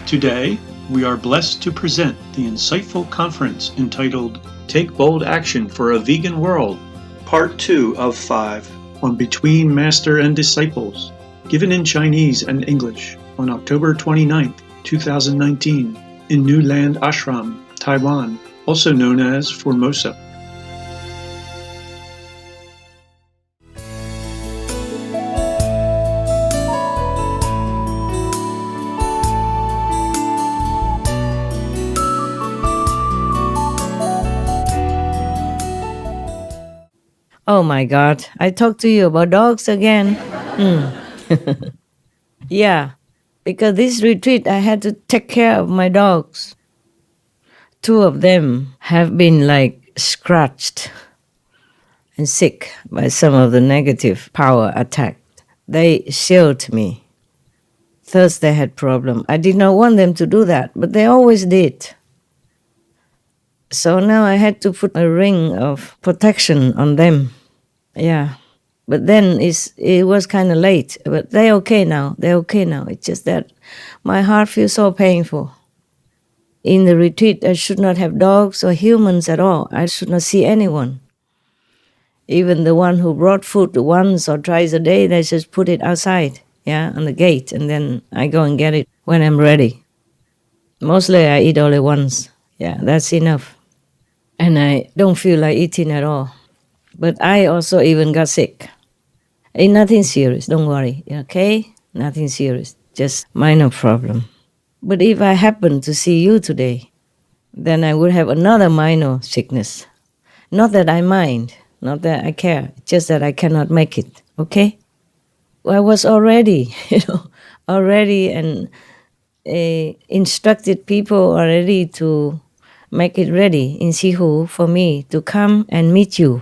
Today, we are blessed to present the insightful conference entitled Take Bold Action for a Vegan World, Part 2 of 5, on Between Master and Disciples, given in Chinese and English on October 29, 2019, in New Land Ashram, Taiwan, also known as Formosa. Oh my God, I talked to you about dogs again. Yeah, because this retreat I had to take care of my dogs. 2 of them have been scratched and sick by some of the negative power attack. They shielded me. First they had problem. I did not want them to do that, but they always did. So now I had to put a ring of protection on them. Yeah, but then it was kind of late. But they're okay now. It's just that my heart feels so painful. In the retreat, I should not have dogs or humans at all. I should not see anyone. Even the one who brought food once or twice a day, they just put it outside, on the gate, and then I go and get it when I'm ready. Mostly I eat only once. Yeah, that's enough. And I don't feel like eating at all. But I also even got sick. Ain't nothing serious, don't worry, okay? Nothing serious, just minor problem. But if I happen to see you today, then I would have another minor sickness. Not that I mind, not that I care, just that I cannot make it, okay? I was already, and instructed people already to make it ready in Sihu for me to come and meet you.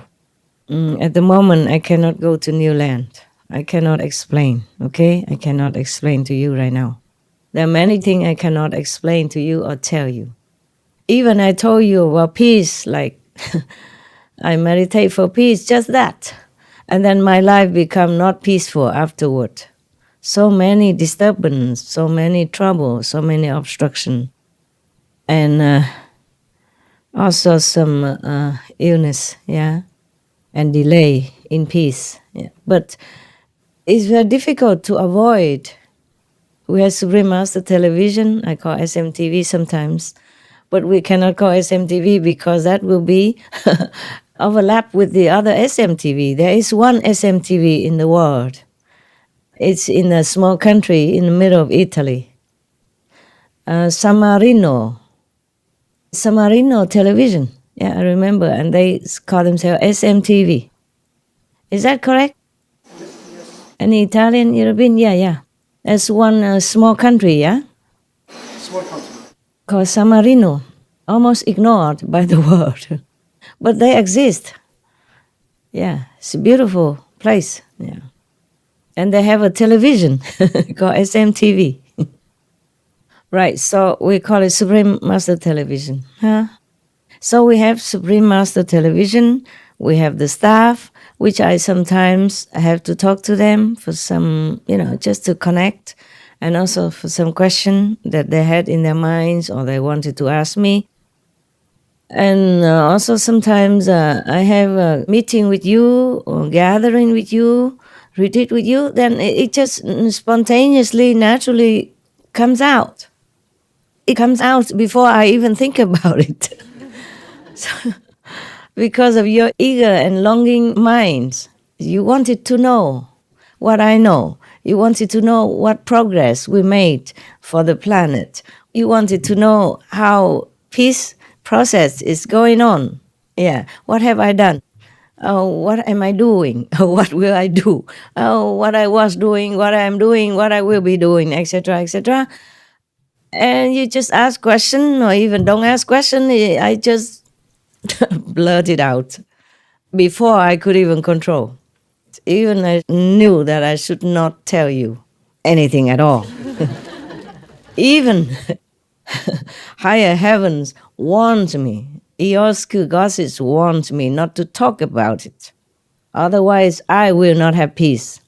At the moment, I cannot go to New Land. I cannot explain, okay? I cannot explain to you right now. There are many things I cannot explain to you or tell you. Even I told you about peace, I meditate for peace, just that. And then my life become not peaceful afterward. So many disturbance, so many trouble, so many obstruction. And also some illness, and delay in peace. Yeah. But it's very difficult to avoid. We have Supreme Master Television, I call SMTV sometimes, but we cannot call SMTV because that will be overlap with the other SMTV. There is one SMTV in the world. It's in a small country in the middle of Italy. San Marino Television. Yeah, I remember, and they call themselves SMTV. Is that correct? Any Italian, European? Yeah. That's one small country, Small country. Called San Marino, almost ignored by the world. But they exist. Yeah, it's a beautiful place. Yeah. And they have a television called SMTV. Right, so we call it Supreme Master Television. So we have Supreme Master Television, we have the staff, which I sometimes have to talk to them for some, just to connect, and also for some question that they had in their minds or they wanted to ask me. And also sometimes I have a meeting with you or gathering with you, retreat with you, then it just spontaneously, naturally comes out. It comes out before I even think about it. So, because of your eager and longing minds, you wanted to know what I know. You wanted to know what progress we made for the planet. You wanted to know how peace process is going on. Yeah, what have I done? Oh, what am I doing? What will I do? Oh, what I was doing, what I am doing, what I will be doing, etc., etc. And you just ask question, or even don't ask question. I just blurt it out before I could even control. Even I knew that I should not tell you anything at all. Even higher heavens warned me. Eosku goddess warned me not to talk about it. Otherwise, I will not have peace.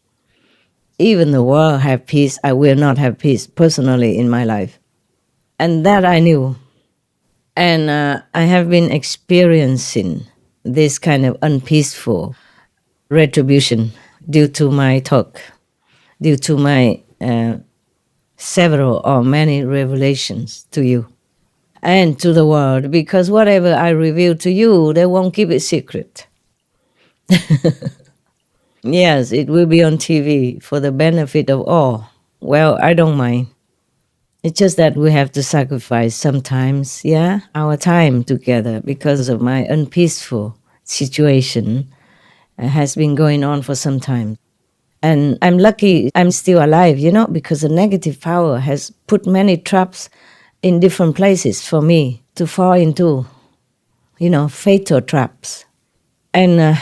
Even the world have peace, I will not have peace personally in my life. And that I knew. And I have been experiencing this kind of unpeaceful retribution due to my talk, due to my several or many revelations to you and to the world, because whatever I reveal to you, they won't keep it secret. Yes, it will be on TV for the benefit of all. Well, I don't mind. It's just that we have to sacrifice sometimes, yeah, our time together because of my unpeaceful situation has been going on for some time. And I'm lucky I'm still alive, because the negative power has put many traps in different places for me to fall into, fatal traps. And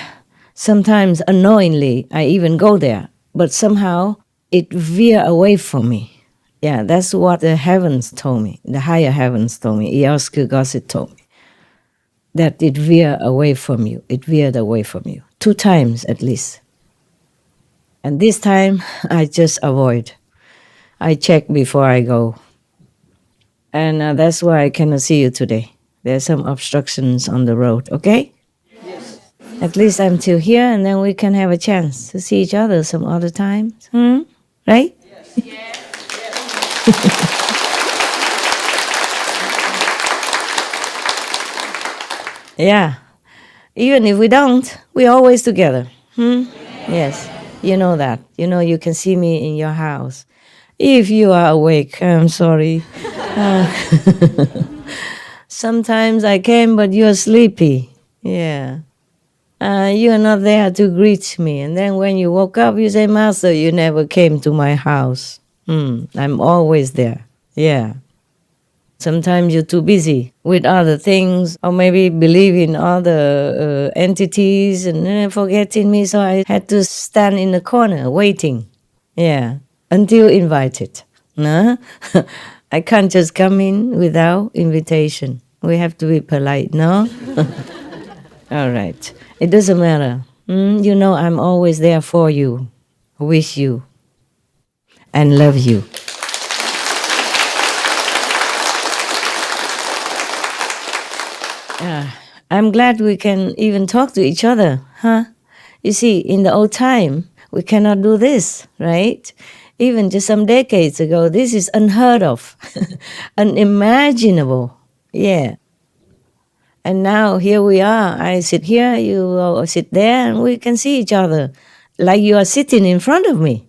sometimes unknowingly I even go there, but somehow it veer away from me. Yeah, that's what the heavens told me, the higher heavens told me, Eosku Gossip told me, that it veered away from you. 2 times at least. And this time, I just avoid. I check before I go. And that's why I cannot see you today. There's some obstructions on the road, okay? Yes. At least I'm still here, and then we can have a chance to see each other some other times. Right? Yes. Yes. Yeah. Even if we don't, we're always together. Yes. You know that. You can see me in your house. If you are awake, I'm sorry. Sometimes I came, but you're sleepy. Yeah. You are not there to greet me. And then when you woke up, you say, Master, you never came to my house. I'm always there. Yeah. Sometimes you're too busy with other things, or maybe believe in other entities and forgetting me, so I had to stand in the corner waiting. Yeah, until invited. No? I can't just come in without invitation. We have to be polite, no? All right. It doesn't matter. I'm always there for you, with you, and love you. I'm glad we can even talk to each other, huh? You see, in the old time, we cannot do this, right? Even just some decades ago, this is unheard of, unimaginable, yeah. And now here we are. I sit here, you sit there, and we can see each other like you are sitting in front of me,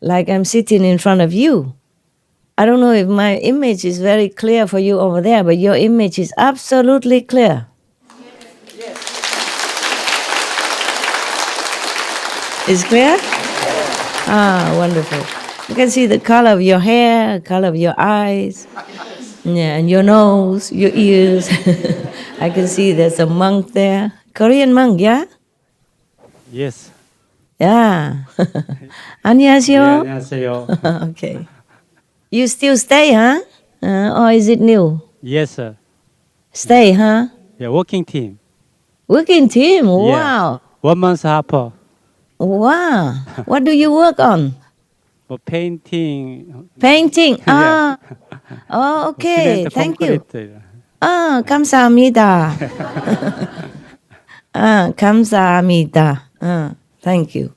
like I'm sitting in front of you. I don't know if my image is very clear for you over there, but your image is absolutely clear. Yes. It's clear? Ah, wonderful. You can see the color of your hair, the color of your eyes, yeah, and your nose, your ears. I can see there's a monk there. Korean monk, yeah? Yes. Yeah. 안녕하세요. 안녕하세요. Okay. You still stay, huh? Or is it new? Yes, sir. Stay, huh? Yeah, working team. Working team, wow. 1 month helper. Wow. What do you work on? For painting. Painting. Ah. Oh, okay. Thank you. 감사합니다. 감사합니다. Thank you.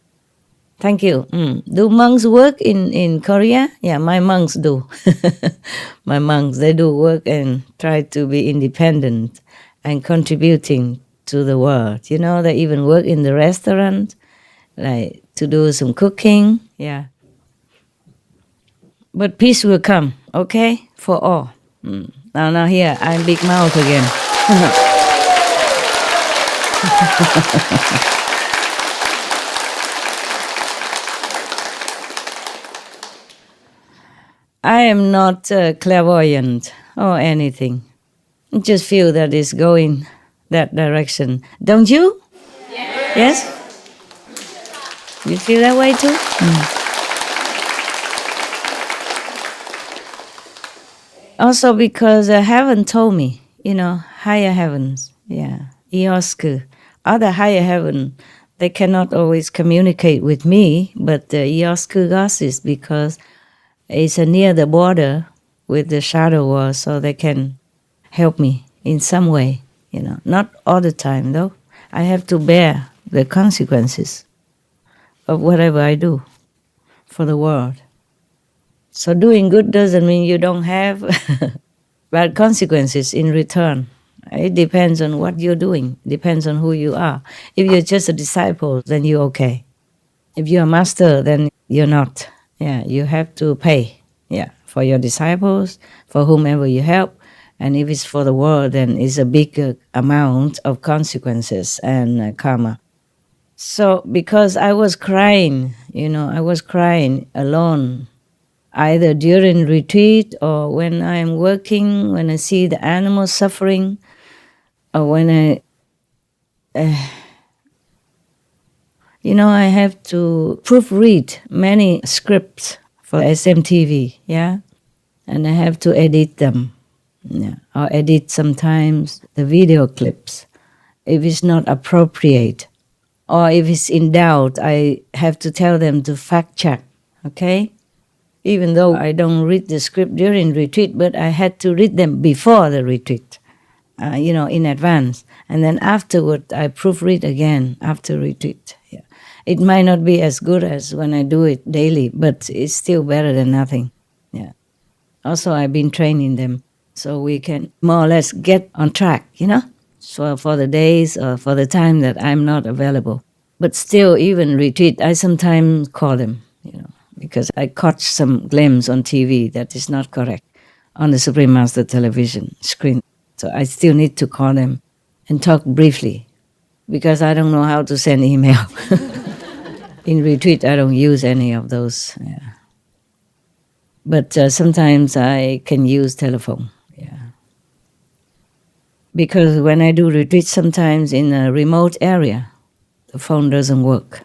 Thank you. Do monks work in Korea? Yeah, my monks do. My monks, they do work and try to be independent and contributing to the world. They even work in the restaurant, like to do some cooking. Yeah. But peace will come, okay? For all. Now here, I'm big mouth again. I am not clairvoyant or anything. I just feel that it's going that direction. Don't you? Yes? You feel that way too? Also because heaven told me, higher heavens, yeah, Eosku, other higher heaven, they cannot always communicate with me, but Eosku gossips because it's near the border with the shadow world so they can help me in some way, Not all the time, though. I have to bear the consequences of whatever I do for the world. So doing good doesn't mean you don't have bad consequences in return. It depends on what you're doing, depends on who you are. If you're just a disciple, then you're okay. If you're a master, then you're not. Yeah, you have to pay, for your disciples, for whomever you help. And if it's for the world, then it's a big amount of consequences and karma. So because I was crying, I was crying alone, either during retreat or when I'm working, when I see the animals suffering, or when I have to proofread many scripts for SMTV, and I have to edit them, or edit sometimes the video clips if it's not appropriate, or if it's in doubt, I have to tell them to fact check, okay? Even though I don't read the script during retreat, but I had to read them before the retreat, in advance. And then afterward, I proofread again after retreat. Yeah. It might not be as good as when I do it daily, but it's still better than nothing. Yeah. Also, I've been training them so we can more or less get on track, so for the days or for the time that I'm not available. But still, even retreat, I sometimes call them, because I caught some glimpse on TV that is not correct on the Supreme Master television screen. So I still need to call them and talk briefly because I don't know how to send email. In retreat, I don't use any of those. Yeah. But sometimes I can use telephone. Yeah. Because when I do retreat, sometimes in a remote area, the phone doesn't work.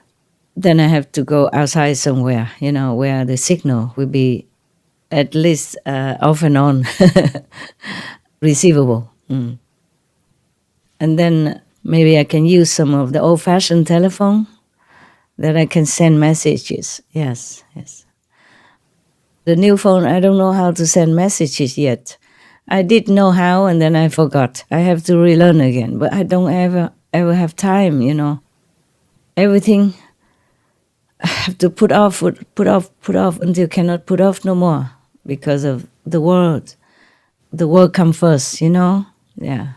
Then I have to go outside somewhere, where the signal will be at least off and on, receivable. And then maybe I can use some of the old-fashioned telephone that I can send messages. Yes. The new phone, I don't know how to send messages yet. I did know how, and then I forgot. I have to relearn again, but I don't ever have time, Everything I have to put off until cannot put off no more because of the world. The world comes first, Yeah.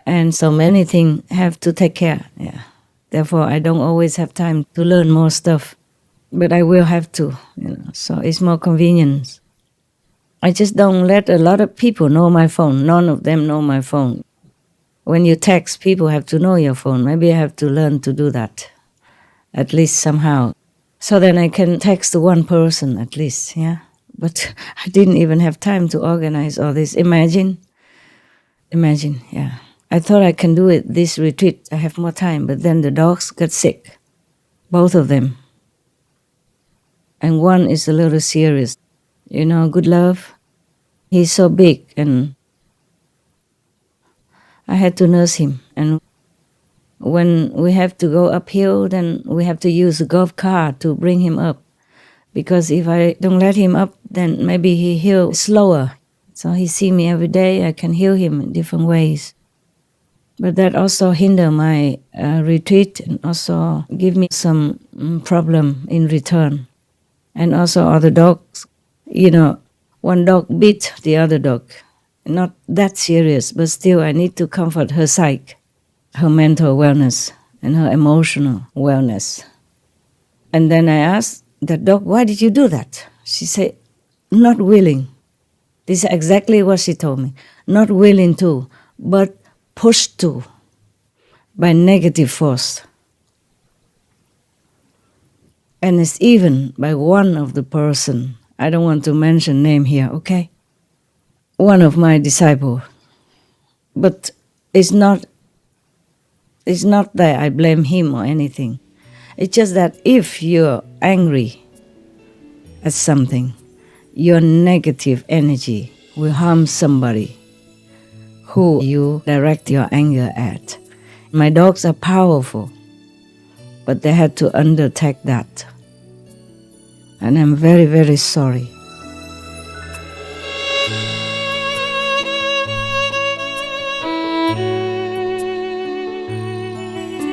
And so many things have to take care, yeah. Therefore, I don't always have time to learn more stuff. But I will have to, so it's more convenience. I just don't let a lot of people know my phone. None of them know my phone. When you text, people have to know your phone. Maybe I have to learn to do that, at least somehow. So then I can text to one person at least, yeah? But I didn't even have time to organize all this. Imagine, yeah. I thought I can do it this retreat. I have more time, but then the dogs got sick, both of them. And one is a little serious. Good love. He's so big, and I had to nurse him. And when we have to go uphill, then we have to use a golf cart to bring him up. Because if I don't let him up, then maybe he heal slower. So he see me every day. I can heal him in different ways. But that also hinder my retreat and also give me some problem in return. And also other dogs, one dog beat the other dog. Not that serious, but still I need to comfort her psyche, her mental wellness, and her emotional wellness. And then I asked the dog, why did you do that? She said, not willing. This is exactly what she told me. Not willing to, but pushed to by negative force. And it's even by one of the person. I don't want to mention name here, okay? One of my disciples. But it's not that I blame him or anything. It's just that if you're angry at something, your negative energy will harm somebody who you direct your anger at. My dogs are powerful, but they had to undertake that. And I'm very, very sorry.